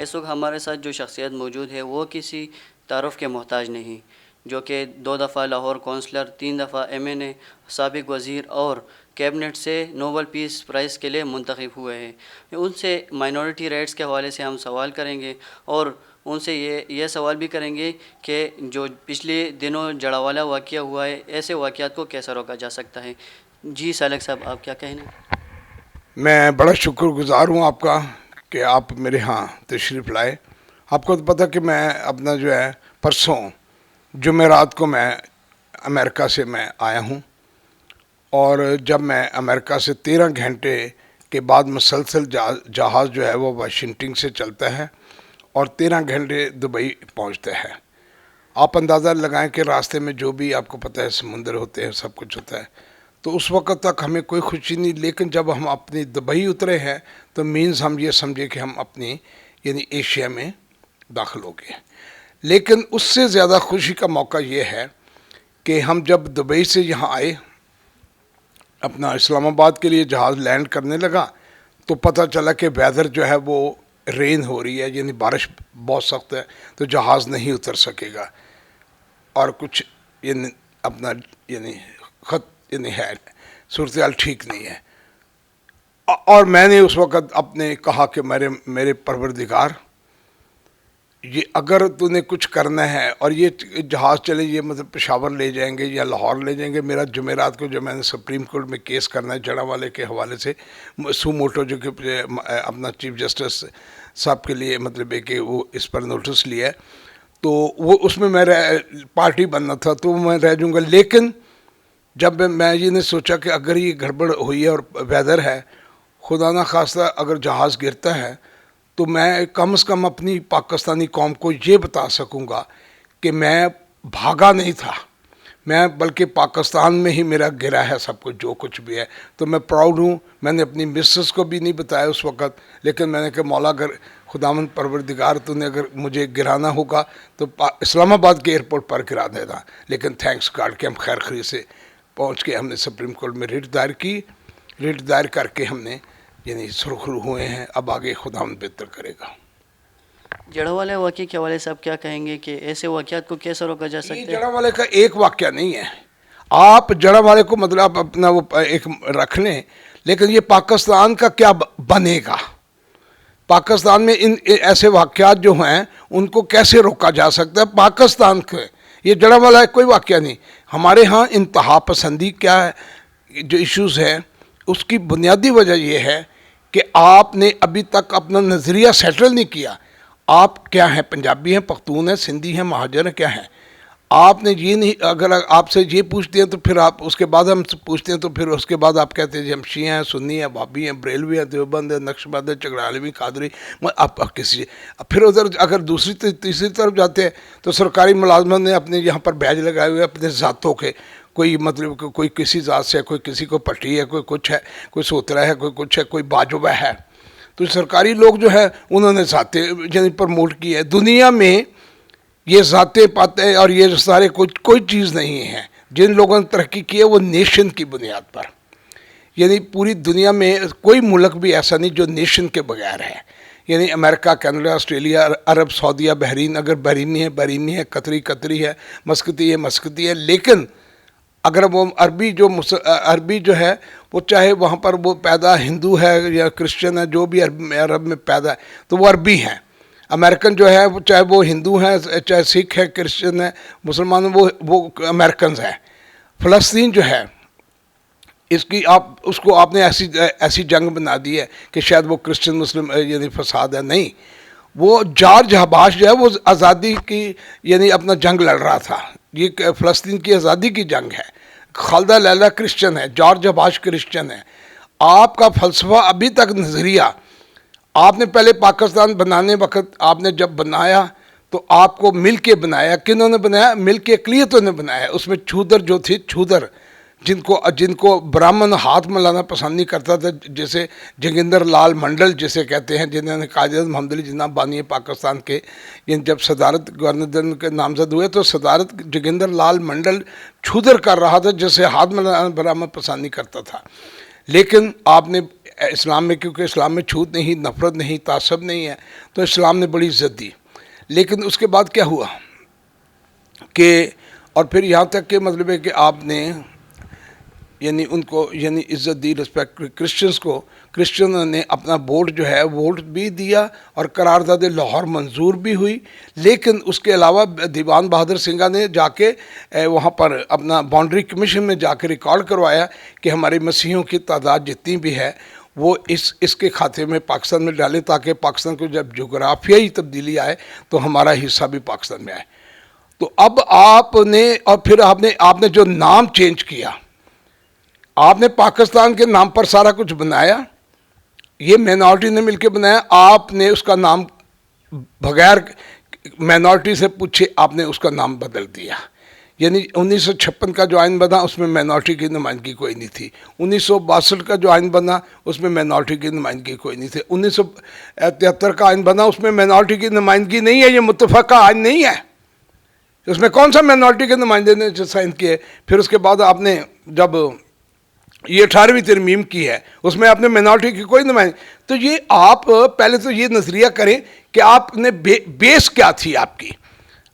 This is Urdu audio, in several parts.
اس وقت ہمارے ساتھ جو شخصیت موجود ہے وہ کسی تعارف کے محتاج نہیں، جو کہ 2 دفعہ لاہور کونسلر، 3 دفعہ MNA، سابق وزیر اور کیبنٹ سے نوبل پیس پرائز کے لیے منتخب ہوئے ہیں۔ ان سے مائنورٹی رائٹس کے حوالے سے ہم سوال کریں گے اور ان سے یہ سوال بھی کریں گے کہ جو پچھلے دنوں جڑاوالا واقعہ ہوا ہے، ایسے واقعات کو کیسا روکا جا سکتا ہے۔ جی سالک صاحب، آپ کیا کہنا؟ میں بڑا شکر گزار ہوں آپ کا کہ آپ میرے ہاں تشریف لائے۔ آپ کو تو پتہ کہ میں اپنا جو ہے پرسوں جمعرات کو میں امریکہ سے میں آیا ہوں، اور جب میں امریکہ سے 13 گھنٹے کے بعد مسلسل جہاز جو ہے وہ واشنگٹن سے چلتا ہے اور 13 گھنٹے دبئی پہنچتا ہے۔ آپ اندازہ لگائیں کہ راستے میں جو بھی آپ کو پتہ ہے سمندر ہوتے ہیں، سب کچھ ہوتا ہے، تو اس وقت تک ہمیں کوئی خوشی نہیں، لیکن جب ہم اپنی دبئی اترے ہیں تو مینز ہم یہ سمجھے کہ ہم اپنی ایشیا میں داخل ہو گئے۔ لیکن اس سے زیادہ خوشی کا موقع یہ ہے کہ ہم جب دبئی سے یہاں آئے، اپنا اسلام آباد کے لیے جہاز لینڈ کرنے لگا تو پتہ چلا کہ ویدر جو ہے وہ رین ہو رہی ہے، بارش بہت سخت ہے، تو جہاز نہیں اتر سکے گا، اور کچھ اپنا ہے صورتحال ٹھیک نہیں ہے۔ اور میں نے اس وقت اپنے کہا کہ میرے پروردگار، یہ اگر تو نے کچھ کرنا ہے اور یہ جہاز چلے، یہ مطلب پشاور لے جائیں گے یا لاہور لے جائیں گے، میرا جمعرات کو جو میں نے سپریم کورٹ میں کیس کرنا ہے جڑاوالے کے حوالے سے، سو موٹو جو کہ اپنا چیف جسٹس صاحب کے لیے مطلب ہے کہ وہ اس پر نوٹس لیا ہے، تو وہ اس میں میرا پارٹی بننا تھا، تو میں رہ جاؤں گا۔ لیکن جب میں یہ نے سوچا کہ اگر یہ گڑبڑ ہوئی ہے اور ویدر ہے، خدا نہ خواستہ اگر جہاز گرتا ہے، تو میں کم از کم اپنی پاکستانی قوم کو یہ بتا سکوں گا کہ میں بھاگا نہیں تھا، میں بلکہ پاکستان میں ہی میرا گرا ہے سب کچھ جو کچھ بھی ہے۔ تو میں پراؤڈ ہوں۔ میں نے اپنی مسز کو بھی نہیں بتایا اس وقت، لیکن میں نے کہا مولا اگر خداوند پروردگار تو نے اگر مجھے گرانا ہوگا تو اسلام آباد کے ایئرپورٹ پر گرا دینا، لیکن تھینکس گاڈ کہ ہم خیر خری سے پہنچ کے ہم نے سپریم کورٹ میں ریٹ دائر کی، ریٹ دائر کر کے ہم نے سرخرو ہوئے ہیں۔ اب آگے خداوند بہتر کرے گا۔ جڑاوالے واقعے کے حوالے سے آپ کیا کہیں گے کہ ایسے واقعات کو کیسے روکا جا سکتا ہے؟ یہ جڑاوالے کا ایک واقعہ نہیں ہے، آپ جڑاوالے کو مطلب اپنا وہ ایک رکھ لیں، لیکن یہ پاکستان کا کیا بنے گا؟ پاکستان میں ان ایسے واقعات جو ہیں ان کو کیسے روکا جا سکتا ہے؟ پاکستان کے یہ جڑاوالا کوئی واقعہ نہیں۔ ہمارے ہاں انتہا پسندی کیا ہے جو ایشوز ہیں، اس کی بنیادی وجہ یہ ہے کہ آپ نے ابھی تک اپنا نظریہ سیٹل نہیں کیا۔ آپ کیا ہیں؟ پنجابی ہیں، پختون ہیں، سندھی ہیں، مہاجر ہیں، کیا ہیں؟ آپ نے یہ نہیں، اگر آپ سے یہ پوچھتے ہیں تو پھر آپ اس کے بعد ہم سے پوچھتے ہیں تو پھر اس کے بعد آپ کہتے ہیں جی ہم شیعہ ہیں، سنی ہیں، بابی ہیں، بریلوی ہیں، دیوبند ہیں، نقشبند ہیں، چگڑالوی، قادری، آپ کسی پھر ادھر اگر دوسری تیسری طرف جاتے ہیں تو سرکاری ملازمت نے اپنے یہاں پر بیج لگائے ہوئے اپنے ذاتوں کے، کوئی مطلب کوئی کسی ذات سے، کوئی کسی کو پٹی ہے، کوئی کچھ ہے، کوئی سوترا ہے، کوئی کچھ ہے، کوئی باجوبہ ہے۔ تو سرکاری لوگ جو ہے انہوں نے ذاتیں پرموٹ کی ہے۔ دنیا میں یہ ذاتیں پاتے اور یہ سارے کوئی چیز نہیں ہے۔ جن لوگوں نے ترقی کی ہے وہ نیشن کی بنیاد پر، پوری دنیا میں کوئی ملک بھی ایسا نہیں جو نیشن کے بغیر ہے۔ امریکہ، کینیڈا، آسٹریلیا، عرب، سعودیہ، بحرین، اگر بحرینی ہے بحرینی ہے، قطری ہے، مسقطی ہے مسقطی ہے، لیکن اگر وہ عربی جو ہے وہ چاہے وہاں پر وہ پیدا ہندو ہے یا کرسچن ہے، جو بھی عرب میں پیدا ہے تو وہ عربی ہیں۔ امریکن جو ہے چاہے وہ ہندو ہیں، چاہے سکھ ہے، کرسچن ہے، مسلمان، وہ امریکنز ہیں۔ فلسطین جو ہے اس کو آپ نے ایسی جنگ بنا دی ہے کہ شاید وہ کرسچن مسلم فساد ہے، نہیں، وہ جارج حباش جو ہے وہ آزادی کی اپنا جنگ لڑ رہا تھا۔ یہ فلسطین کی آزادی کی جنگ ہے۔ خالدہ لیلہ کرسچن ہے، جارج حباش کرسچن ہے۔ آپ کا فلسفہ ابھی تک نظریہ، آپ نے پہلے پاکستان بنانے وقت آپ نے جب بنایا تو آپ کو مل کے بنایا۔ کنہوں نے بنایا؟ مل کے اقلیتوں نے بنایا۔ اس میں چھودر جو تھی، چھودر جن کو برہمن ہاتھ ملانا پسند نہیں کرتا تھا، جیسے جگندر لال منڈل جسے کہتے ہیں، جنہوں نے قائد اعظم محمد علی جناح بانی پاکستان کے جب صدارت گورنر کے نامزد ہوئے تو صدارت جگندر لال منڈل چھودر کر رہا تھا، جسے ہاتھ ملانا برہمن پسند نہیں کرتا تھا۔ لیکن آپ نے اسلام میں کیونکہ اسلام میں چھوت نہیں, نفرت نہیں, تعصب نہیں ہے, تو اسلام نے بڑی عزت دی. لیکن اس کے بعد کیا ہوا کہ اور پھر یہاں تک کہ مطلب ہے کہ آپ نے یعنی ان کو یعنی عزت دی, رسپیکٹ. کرسچنس کو کرسچنوں نے اپنا ووٹ جو ہے ووٹ بھی دیا اور قرارداد لاہور منظور بھی ہوئی. لیکن اس کے علاوہ دیوان بہادر سنگھا نے جا کے وہاں پر اپنا باؤنڈری کمیشن میں جا کے ریکارڈ کروایا کہ ہمارے مسیحیوں کی تعداد جتنی بھی ہے وہ اس کے کھاتے میں پاکستان میں ڈالیں, تاکہ پاکستان کو جب جغرافیائی تبدیلی آئے تو ہمارا حصہ بھی پاکستان میں آئے. تو اب آپ نے اور پھر آپ نے جو نام چینج کیا, آپ نے پاکستان کے نام پر سارا کچھ بنایا, یہ مینارٹی نے مل کے بنایا. آپ نے اس کا نام بغیر مینارٹی سے پوچھے آپ نے اس کا نام بدل دیا. یعنی 1956 کا جو آئین بنا اس میں مینارٹی کی نمائندگی کوئی نہیں تھی. 1962 کا جو آئین بنا اس میں مینارٹی کی نمائندگی کوئی نہیں تھی. 1973 کا آئین بنا اس میں مینارٹی کی نمائندگی نہیں ہے. یہ متفقہ آئین نہیں ہے. اس میں کون سا مینارٹی کے نمائندے نے جو سائن کیے. پھر اس کے بعد آپ نے جب یہ 18ویں ترمیم کی ہے اس میں آپ نے مینارٹی کی کوئی نمائندگی. تو یہ آپ پہلے تو یہ نظریہ کریں کہ آپ نے بیس کیا تھی آپ کی,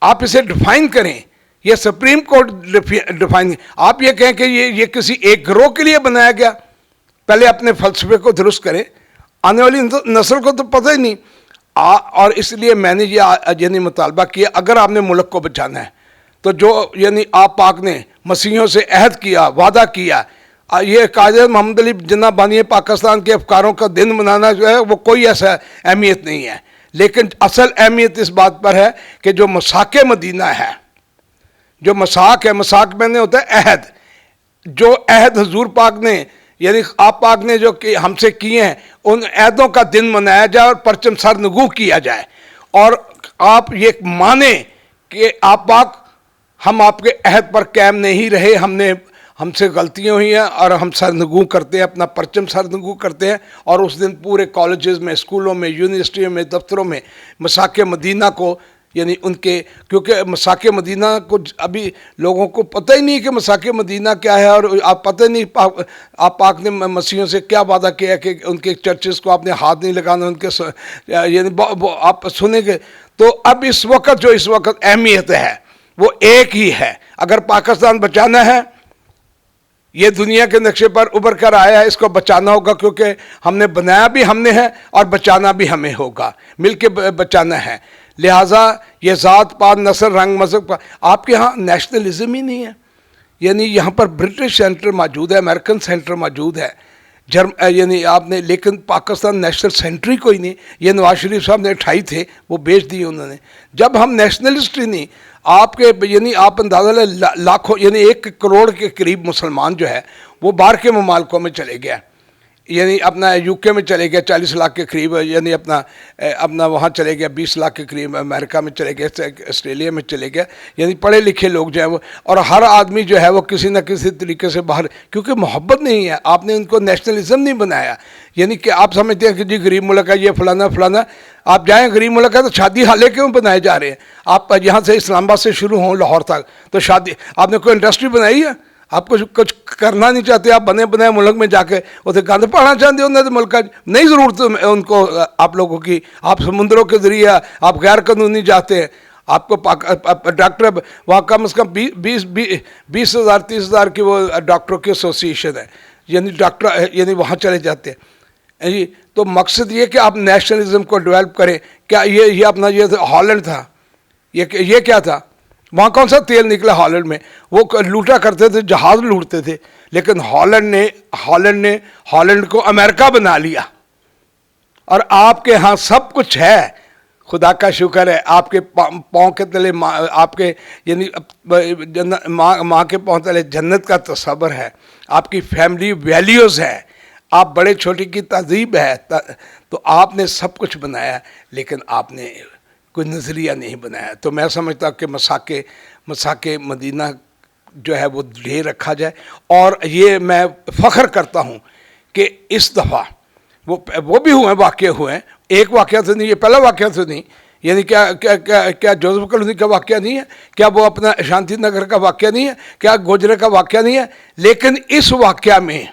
آپ اسے ڈیفائن کریں. یہ سپریم کورٹ ڈیفائن, آپ یہ کہیں کہ یہ کسی ایک گروہ کے لیے بنایا گیا. پہلے اپنے فلسفے کو درست کریں. آنے والی نسل کو تو پتہ ہی نہیں. اور اس لیے میں نے یہ یعنی مطالبہ کیا, اگر آپ نے ملک کو بچانا ہے تو جو یعنی آپ پاک نے مسیحیوں سے عہد کیا, وعدہ کیا, یہ قائد محمد علی جناح بانی پاکستان کے افکاروں کا دن منانا جو ہے وہ کوئی ایسا اہمیت نہیں ہے. لیکن اصل اہمیت اس بات پر ہے کہ جو مساک مدینہ ہے, جو مساک ہے, مساک میں نے ہوتا ہے عہد, جو عہد حضور پاک نے یعنی آپ پاک نے جو کہ ہم سے کیے ہیں ان عہدوں کا دن منایا جائے اور پرچم سر نگو کیا جائے. اور آپ یہ مانیں کہ آپ پاک ہم آپ کے عہد پر قائم نہیں رہے, ہم سے غلطیاں ہوئی ہیں اور ہم سرنگو کرتے ہیں, اپنا پرچم سرنگو کرتے ہیں. اور اس دن پورے کالجز میں, اسکولوں میں, یونیورسٹیوں میں, دفتروں میں مساک مدینہ کو یعنی ان کے, کیونکہ مساک مدینہ کو ابھی لوگوں کو پتہ ہی نہیں کہ مساک مدینہ کیا ہے. اور آپ پتہ نہیں آپ پاک نے مسیحیوں سے کیا وعدہ کیا کہ ان کے چرچز کو آپ نے ہاتھ نہیں لگانا, ان کے یعنی آپ سنیں گے. تو اب اس وقت اہمیت ہے وہ ایک ہی ہے. اگر پاکستان بچانا ہے, یہ دنیا کے نقشے پر ابھر کر آیا ہے, اس کو بچانا ہوگا, کیونکہ ہم نے بنایا بھی ہم نے ہے اور بچانا بھی ہمیں ہوگا, مل کے بچانا ہے. لہٰذا یہ ذات پات, نسل, رنگ, مذہب آپ کے ہاں نیشنلزم ہی نہیں ہے. یعنی یہاں پر برٹش سینٹر موجود ہے, امریکن سینٹر موجود ہے, یعنی آپ نے, لیکن پاکستان نیشنل سینٹر ہی کوئی نہیں. یہ نواز شریف صاحب نے 28 تھے وہ بیچ دیے انہوں نے. جب ہم نیشنلسٹ ہی نہیں, آپ کے یعنی آپ اندازہ لیں لاکھوں یعنی 1 کروڑ کے قریب مسلمان جو ہے وہ باہر کے ممالکوں میں چلے گیا, یعنی اپنا UK میں چلے گیا 40 لاکھ کے قریب, یعنی اپنا وہاں چلے گیا 20 لاکھ کے قریب, امریکہ میں چلے گیا, آسٹریلیا میں چلے گیا. یعنی پڑھے لکھے لوگ جو ہیں وہ, اور ہر آدمی جو ہے وہ کسی نہ کسی طریقے سے باہر, کیونکہ محبت نہیں ہے. آپ نے ان کو نیشنلزم نہیں بنایا. یعنی کہ آپ سمجھتے ہیں کہ جی غریب ملک ہے, یہ فلانا. آپ جائیں غریب ملک ہے تو شادی حالے کیوں بنائے جا رہے ہیں؟ آپ یہاں سے اسلام آباد سے شروع ہوں لاہور تک تو شادی, آپ نے کوئی انڈسٹری بنائی ہے؟ آپ کچھ کرنا نہیں چاہتے, آپ بنے بنائے ملک میں جا کے اسے گند پانا چاہتے ہوں تو ملک کا نہیں ضرورت ان کو آپ لوگوں کی. آپ سمندروں کے ذریعے آپ غیر قانونی جاتے ہیں. آپ کو ڈاکٹر وہاں کم از کم 20,000 30,000 کی وہ ڈاکٹروں کی ایسوسیشن ہے, یعنی ڈاکٹر یعنی وہاں چلے جاتے ہیں. تو مقصد یہ کہ آپ نیشنلزم کو ڈیولپ کریں. کیا یہ اپنا یہ ہالینڈ تھا, یہ کیا تھا؟ وہاں کون سا تیل نکلا ہالینڈ میں؟ وہ لوٹا کرتے تھے, جہاز لوٹتے تھے. لیکن ہالینڈ نے ہالینڈ کو امریکہ بنا لیا. اور آپ کے ہاں سب کچھ ہے, خدا کا شکر ہے. آپ کے پاؤں کے تلے آپ کے یعنی ماں کے پاؤں تلے جنت کا تصور ہے. آپ کی فیملی ویلیوز ہے, آپ بڑے چھوٹے کی تہذیب ہے. تو آپ نے سب کچھ بنایا, لیکن آپ نے کوئی نظریہ نہیں بنایا. تو میں سمجھتا ہوں کہ مساک مدینہ جو ہے وہ لے رکھا جائے. اور یہ میں فخر کرتا ہوں کہ اس دفعہ وہ بھی واقع ہوئے ہیں. ایک واقعہ تو نہیں, یہ پہلا واقعہ تو نہیں. یعنی کیا جوزف کالونی کا واقعہ نہیں ہے؟ کیا وہ اپنا شانتی نگر کا واقعہ نہیں ہے؟ کیا گوجرے کا واقعہ نہیں ہے؟ لیکن اس واقعہ میں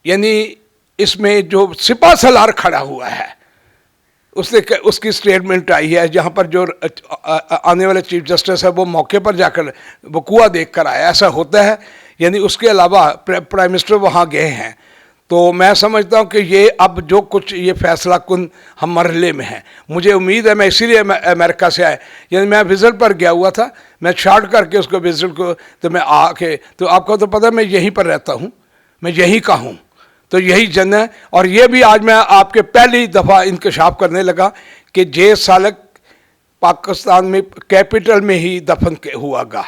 یعنی اس میں جو سپاہ سالار کھڑا ہوا ہے اس کی سٹیٹمنٹ آئی ہے جہاں پر جو آنے والے چیف جسٹس ہے وہ موقع پر جا کر وقوع دیکھ کر آیا. ایسا ہوتا ہے یعنی اس کے علاوہ پرائم منسٹر وہاں گئے ہیں. تو میں سمجھتا ہوں کہ یہ اب جو کچھ یہ فیصلہ کن ہم مرحلے میں ہیں. مجھے امید ہے میں اسی لیے امریکہ سے آئے, یعنی میں وزٹ پر گیا ہوا تھا, میں شارٹ کر کے اس کو وزٹ کو تو میں آ کے تو آپ کو تو پتہ ہے میں یہیں پر رہتا ہوں, میں یہیں کا ہوں, تو یہی جن ہے. اور یہ بھی آج میں آپ کے پہلی دفعہ انکشاف کرنے لگا کہ جے سالک پاکستان میں کیپٹل میں ہی دفن ہوا گا.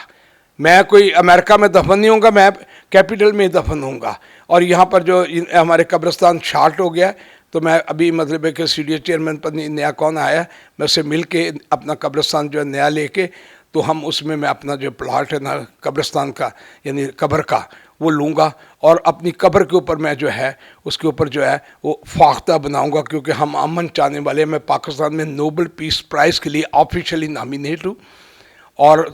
میں کوئی امریکہ میں دفن نہیں ہوں گا, میں کیپٹل میں ہی دفن ہوں گا. اور یہاں پر جو ہمارے قبرستان شارٹ ہو گیا تو میں ابھی مطلب ہے کہ سی ڈی ایس چیئرمین پر نیا کون آیا, میں اس سے مل کے اپنا قبرستان جو ہے نیا لے کے تو ہم اس میں اپنا جو پلاٹ ہے نا قبرستان کا یعنی قبر کا وہ لوں گا, اور اپنی قبر کے اوپر میں جو ہے اس کے اوپر جو ہے وہ فاختہ بناؤں گا, کیونکہ ہم امن چاہنے والے. میں پاکستان میں نوبل پیس پرائز کے لیے آفیشلی نامینیٹ ہوں, اور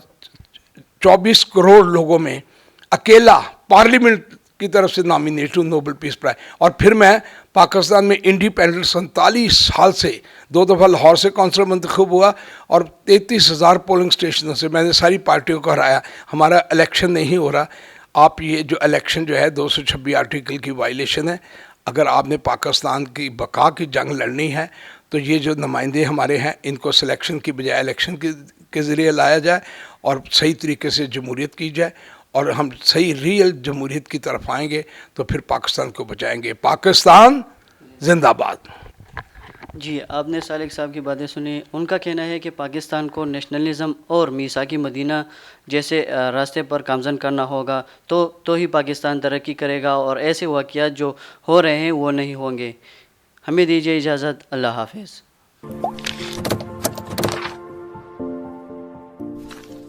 24 کروڑ لوگوں میں اکیلا پارلیمنٹ کی طرف سے نامینیٹ ہوں نوبل پیس پرائز. اور پھر میں پاکستان میں انڈیپینڈنٹ 47 سال سے 2 دفعہ لاہور سے کونسلر منتخب ہوا, اور 33,000 پولنگ اسٹیشنوں سے میں نے ساری پارٹیوں کو ہرایا. ہمارا الیکشن نہیں ہو رہا. آپ یہ جو الیکشن جو ہے 226 آرٹیکل کی وائلیشن ہے. اگر آپ نے پاکستان کی بقا کی جنگ لڑنی ہے تو یہ جو نمائندے ہمارے ہیں ان کو سلیکشن کی بجائے الیکشن کے ذریعے لایا جائے, اور صحیح طریقے سے جمہوریت کی جائے, اور ہم صحیح ریئل جمہوریت کی طرف آئیں گے تو پھر پاکستان کو بچائیں گے. پاکستان زندہ باد. جی, آپ نے سالک صاحب کی باتیں سنی. ان کا کہنا ہے کہ پاکستان کو نیشنلزم اور میثاقی مدینہ جیسے راستے پر گامزن کرنا ہوگا تو ہی پاکستان ترقی کرے گا, اور ایسے واقعات جو ہو رہے ہیں وہ نہیں ہوں گے. ہمیں دیجیے اجازت. اللہ حافظ.